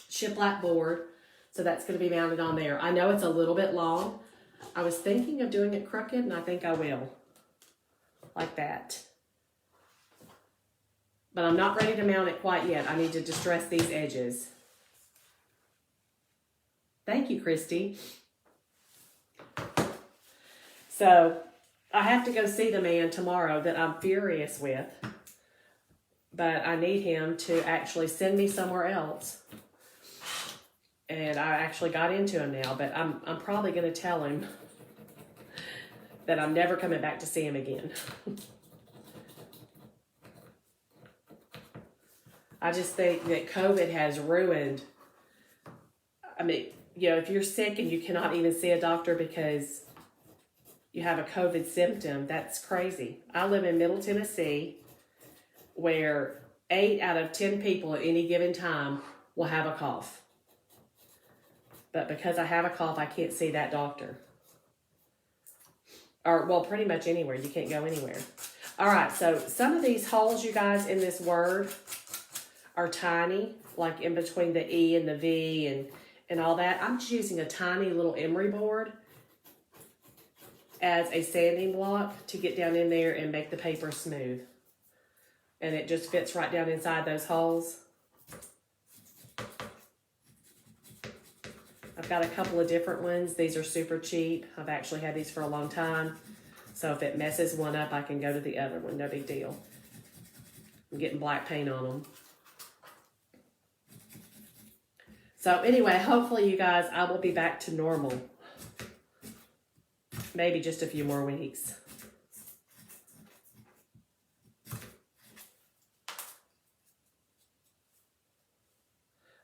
shiplap board. So that's going to be mounted on there. I know it's a little bit long. I was thinking of doing it crooked, and I think I will. Like that. But I'm not ready to mount it quite yet. I need to distress these edges. Thank you, Christy. So, I have to go see the man tomorrow that I'm furious with. But I need him to actually send me somewhere else. And I actually got into him now, but I'm probably going to tell him that I'm never coming back to see him again. I just think that COVID has ruined, if you're sick and you cannot even see a doctor because you have a COVID symptom, that's crazy. I live in Middle Tennessee, where 8 out of 10 people at any given time will have a cough. But because I have a cough, I can't see that doctor. Or, pretty much anywhere. You can't go anywhere. All right, so some of these holes, you guys, in this word are tiny, like in between the E and the V and all that. I'm just using a tiny little emery board as a sanding block to get down in there and make the paper smooth. And it just fits right down inside those holes. I've got a couple of different ones. These are super cheap. I've actually had these for a long time. So if it messes one up, I can go to the other one. No big deal. I'm getting black paint on them. So anyway, hopefully you guys, I will be back to normal. Maybe just a few more weeks.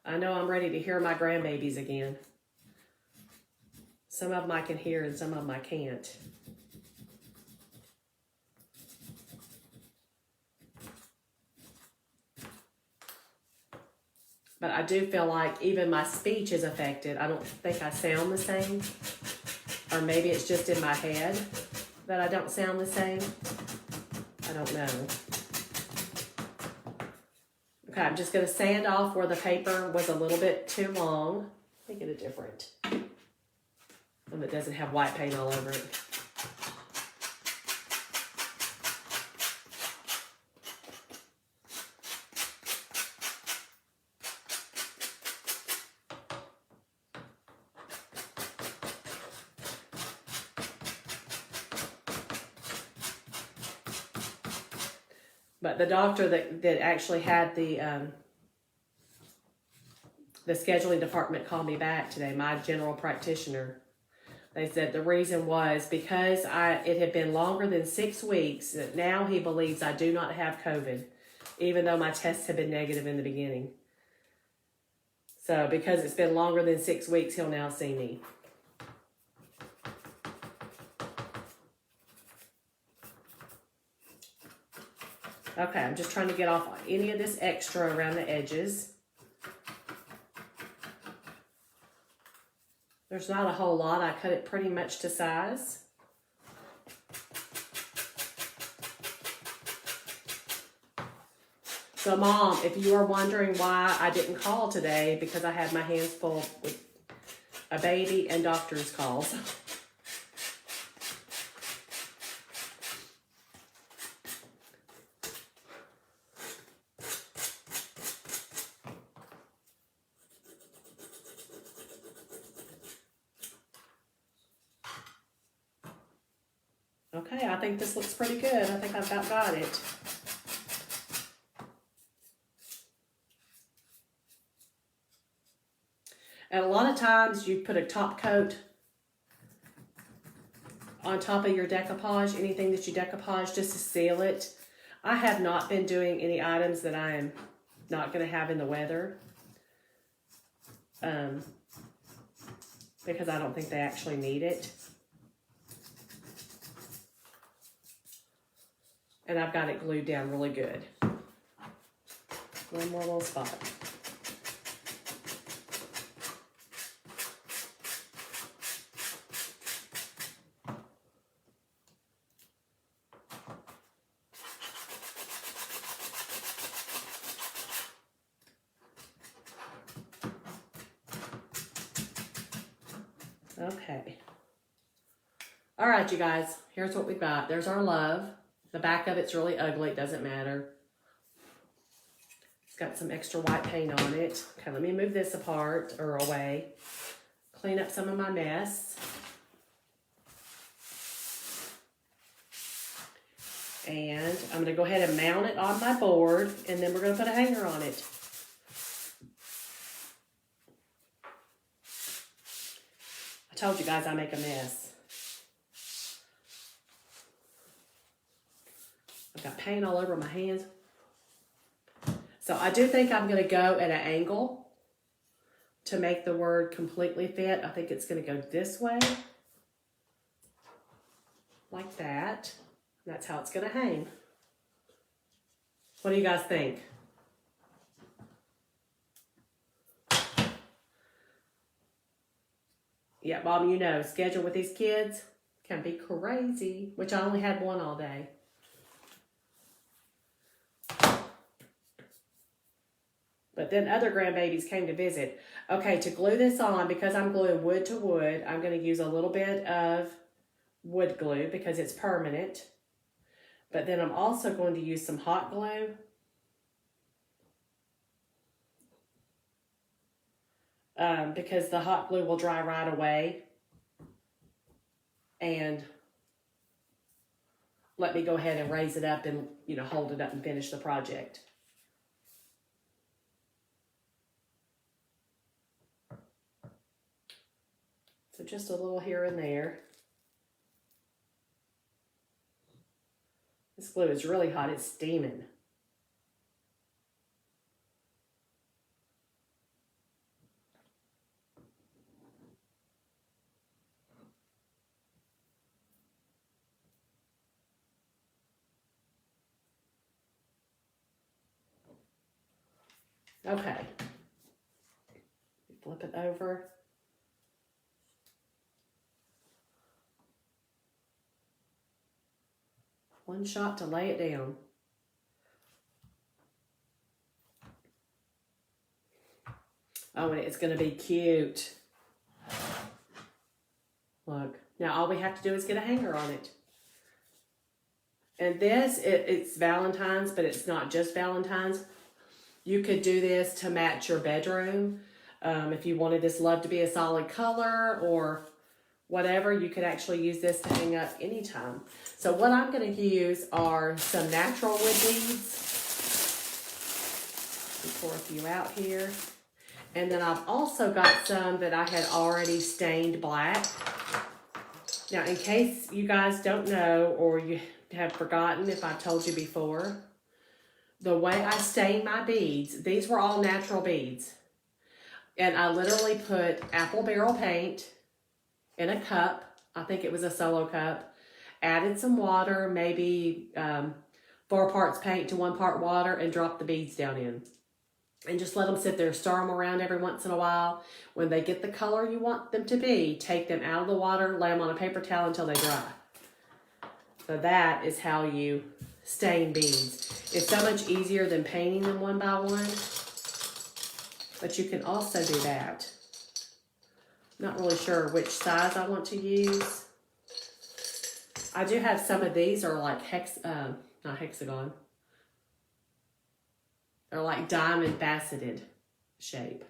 I know I'm ready to hear my grandbabies again. Some of them I can hear and some of them I can't. But I do feel like even my speech is affected. I don't think I sound the same. Or maybe it's just in my head that I don't sound the same. I don't know. Okay, I'm just going to sand off where the paper was a little bit too long. Make it a different one that doesn't have white paint all over it. But the doctor that actually had the scheduling department called me back today, my general practitioner. They said the reason was because it had been longer than 6 weeks, that now he believes I do not have COVID, even though my tests had been negative in the beginning. So because it's been longer than 6 weeks, he'll now see me. Okay, I'm just trying to get off any of this extra around the edges. There's not a whole lot. I cut it pretty much to size. So Mom, if you are wondering why I didn't call today, because I had my hands full with a baby and doctor's calls. Okay, I think this looks pretty good. I think I've got it. And a lot of times you put a top coat on top of your decoupage, anything that you decoupage, just to seal it. I have not been doing any items that I am not going to have in the weather. Because I don't think they actually need it. And I've got it glued down really good. One more little spot. Okay. All right, you guys, here's what we've got. There's our love. The back of it's really ugly. It doesn't matter. It's got some extra white paint on it. Okay, let me move this apart or away. Clean up some of my mess. And I'm going to go ahead and mount it on my board, and then we're going to put a hanger on it. I told you guys I make a mess. I've got paint all over my hands. So I do think I'm going to go at an angle to make the word completely fit. I think it's going to go this way. Like that. That's how it's going to hang. What do you guys think? Yeah, Mom, you know, schedule with these kids can be crazy, which I only had one all day. But then other grandbabies came to visit. Okay, to glue this on, because I'm gluing wood to wood, I'm going to use a little bit of wood glue because it's permanent. But then I'm also going to use some hot glue. Because the hot glue will dry right away. And let me go ahead and raise it up and, you know, hold it up and finish the project. So just a little here and there. This glue is really hot. It's steaming. Okay. Flip it over. One shot to lay it down. Oh, and it's going to be cute. Look. Now all we have to do is get a hanger on it. And this, it's Valentine's, but it's not just Valentine's. You could do this to match your bedroom. If you wanted this love to be a solid color or whatever, you could actually use this to hang up anytime. So what I'm going to use are some natural wood beads. Pour a few out here. And then I've also got some that I had already stained black. Now, in case you guys don't know or you have forgotten if I've told you before, the way I stain my beads, these were all natural beads. And I literally put apple barrel paint in a cup. I think it was a Solo cup. Added some water, maybe 4 parts paint to 1 part water, and dropped the beads down in. And just let them sit there, stir them around every once in a while. When they get the color you want them to be, take them out of the water, lay them on a paper towel until they dry. So that is how you stain beads. It's so much easier than painting them one by one. But you can also do that. I'm not really sure which size I want to use. I do have some of these are like not hexagon. They're like diamond faceted shape.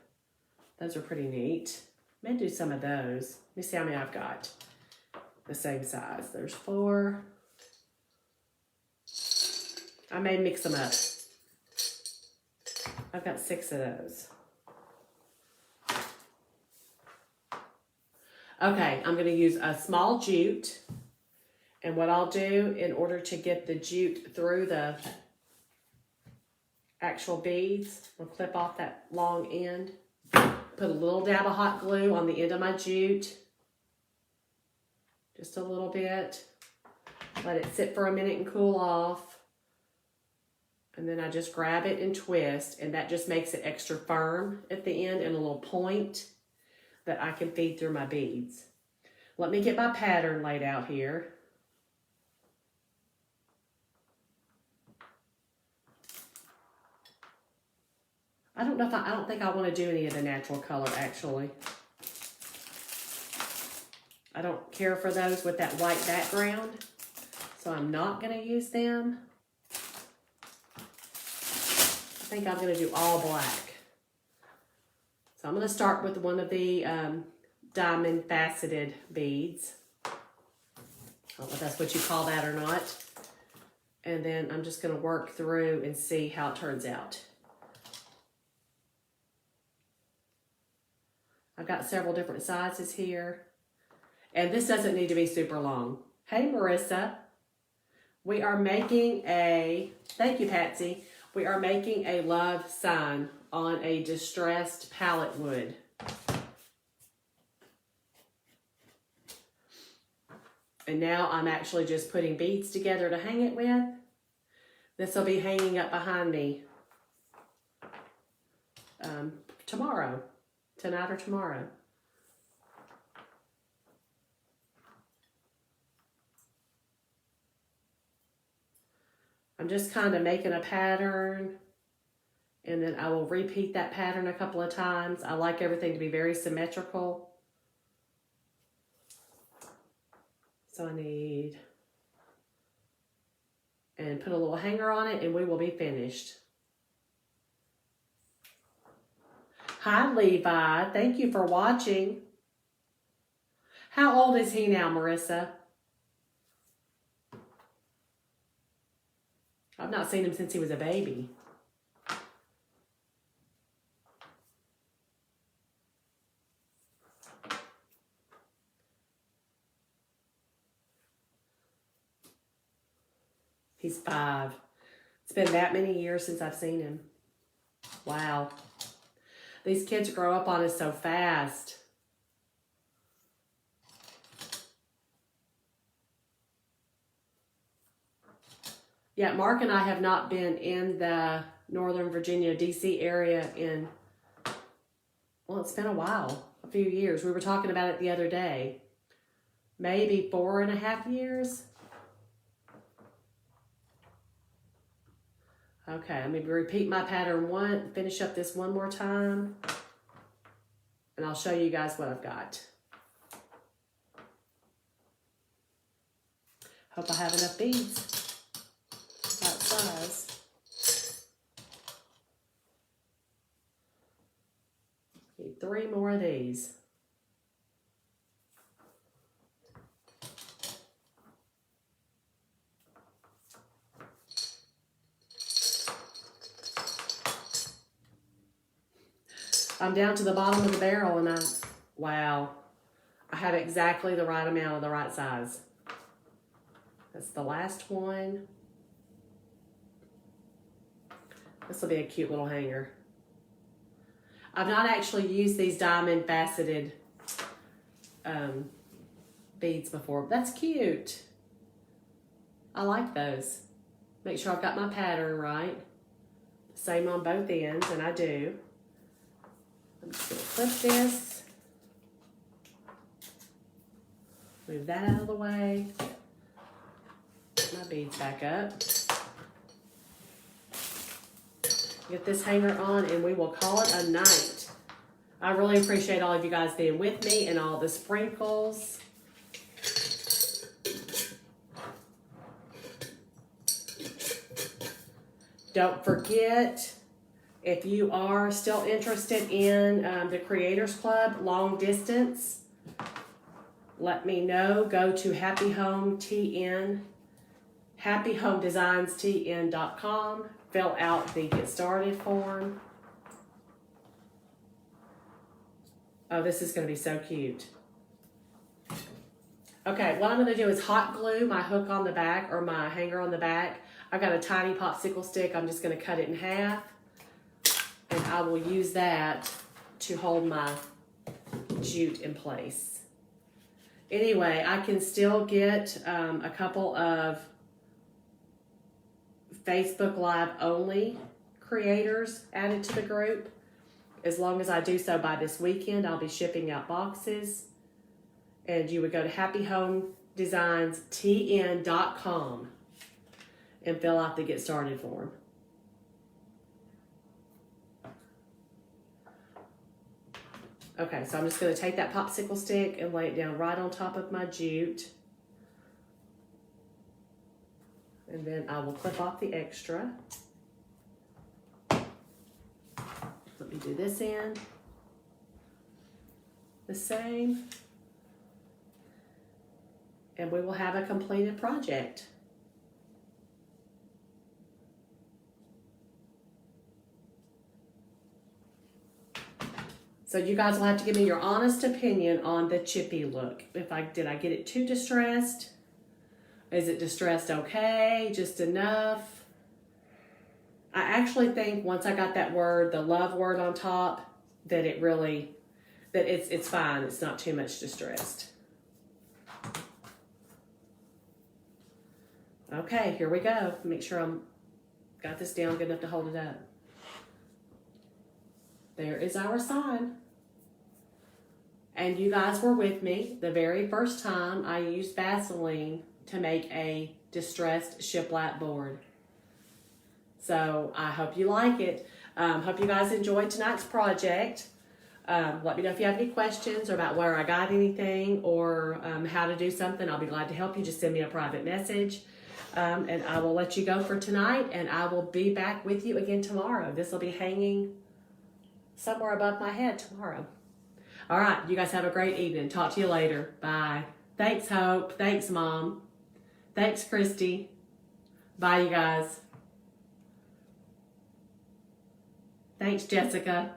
Those are pretty neat. May do some of those. Let me see how many I've got. The same size. There's 4. I may mix them up. I've got 6 of those. Okay, I'm going to use a small jute. And what I'll do in order to get the jute through the actual beads, I'll clip off that long end. Put a little dab of hot glue on the end of my jute. Just a little bit. Let it sit for a minute and cool off. And then I just grab it and twist, and that just makes it extra firm at the end and a little point that I can feed through my beads. Let me get my pattern laid out here. I don't think I want to do any of the natural color actually. I don't care for those with that white background, so I'm not going to use them. I think I'm going to do all black. So I'm going to start with one of the diamond faceted beads. I don't know if that's what you call that or not. And then I'm just going to work through and see how it turns out. I've got several different sizes here. And this doesn't need to be super long. Hey, Marissa. We are making thank you, Patsy. We are making a love sign on a distressed pallet wood. And now I'm actually just putting beads together to hang it with. This will be hanging up behind me tomorrow, tonight or tomorrow. I'm just kind of making a pattern, and then I will repeat that pattern a couple of times. I like everything to be very symmetrical. So I need, and put a little hanger on it, and we will be finished. Hi, Levi. Thank you for watching. How old is he now, Marissa? I've not seen him since he was a baby. He's 5. It's been that many years since I've seen him. Wow. These kids grow up on us so fast. Yeah, Mark and I have not been in the Northern Virginia, D.C. area in, well, it's been a while, a few years. We were talking about it the other day. Maybe 4.5 years. Okay, let me repeat my pattern finish up this one more time. and I'll show you guys what I've got. Hope I have enough beads. About size. Need 3 more of these. I'm down to the bottom of the barrel and wow, I have exactly the right amount of the right size. That's the last one. This will be a cute little hanger. I've not actually used these diamond faceted beads before. That's cute. I like those. Make sure I've got my pattern right. Same on both ends, and I do. I'm just going to clip this. Move that out of the way. Put my beads back up. Get this hanger on and we will call it a night. I really appreciate all of you guys being with me and all the sprinkles. Don't forget, if you are still interested in the Creators Club long distance, let me know. Go to happyhomedesigns.com. Fill out the Get Started form. Oh, this is going to be so cute. Okay, what I'm going to do is hot glue my hook on the back or my hanger on the back. I've got a tiny popsicle stick. I'm just going to cut it in half. And I will use that to hold my jute in place. Anyway, I can still get a couple of Facebook Live only creators added to the group. As long as I do so by this weekend, I'll be shipping out boxes. And you would go to happyhomedesignstn.com and fill out the Get Started form. Okay, so I'm just going to take that popsicle stick and lay it down right on top of my jute. And then I will clip off the extra. Let me do this end. The same. And we will have a completed project. So you guys will have to give me your honest opinion on the Chippy look. Did I get it too distressed? Is it distressed okay? Just enough? I actually think once I got that word, the love word on top, that it's fine. It's not too much distressed. Okay, here we go. Make sure I'm got this down good enough to hold it up. There is our sign. And you guys were with me the very first time I used Vaseline to make a distressed shiplap board. So I hope you like it. Hope you guys enjoyed tonight's project. Let me know if you have any questions about where I got anything or how to do something. I'll be glad to help you. Just send me a private message. And I will let you go for tonight, and I will be back with you again tomorrow. This will be hanging somewhere above my head tomorrow. All right, you guys have a great evening. Talk to you later. Bye. Thanks, Hope. Thanks, Mom. Thanks, Christy. Bye, you guys. Thanks, Jessica.